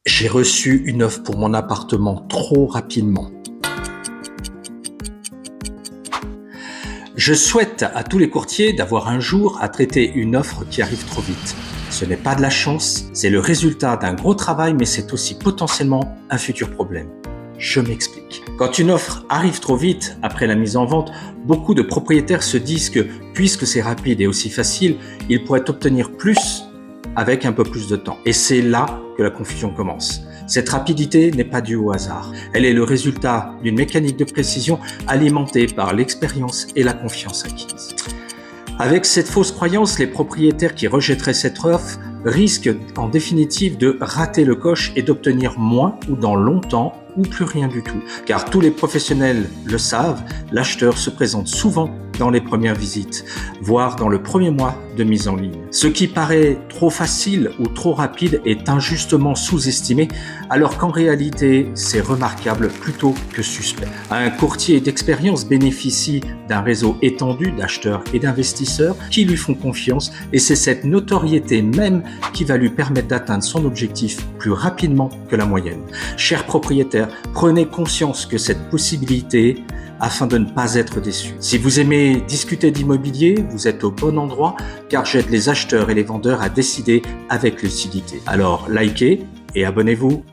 J'ai reçu une offre pour mon appartement trop rapidement. Je souhaite à tous les courtiers d'avoir un jour à traiter une offre qui arrive trop vite. Ce n'est pas de la chance, c'est le résultat d'un gros travail, mais c'est aussi potentiellement un futur problème. Je m'explique. Quand une offre arrive trop vite après la mise en vente, beaucoup de propriétaires se disent que puisque c'est rapide et aussi facile, ils pourraient obtenir plus avec un peu plus de temps. Et c'est là que la confusion commence. Cette rapidité n'est pas due au hasard. Elle est le résultat d'une mécanique de précision alimentée par l'expérience et la confiance acquise. Avec cette fausse croyance, les propriétaires qui rejetteraient cette offre risquent en définitive de rater le coche et d'obtenir moins ou dans longtemps ou plus rien du tout. Car tous les professionnels le savent, l'acheteur se présente souvent dans les premières visites, voire dans le premier mois de mise en ligne. Ce qui paraît trop facile ou trop rapide est injustement sous-estimé, alors qu'en réalité, c'est remarquable plutôt que suspect. Un courtier d'expérience bénéficie d'un réseau étendu d'acheteurs et d'investisseurs qui lui font confiance, et c'est cette notoriété même qui va lui permettre d'atteindre son objectif plus rapidement que la moyenne. Chers propriétaires, prenez conscience que cette possibilité afin de ne pas être déçus. Si vous aimez discuter d'immobilier, vous êtes au bon endroit car j'aide les acheteurs et les vendeurs à décider avec lucidité. Alors likez et abonnez-vous.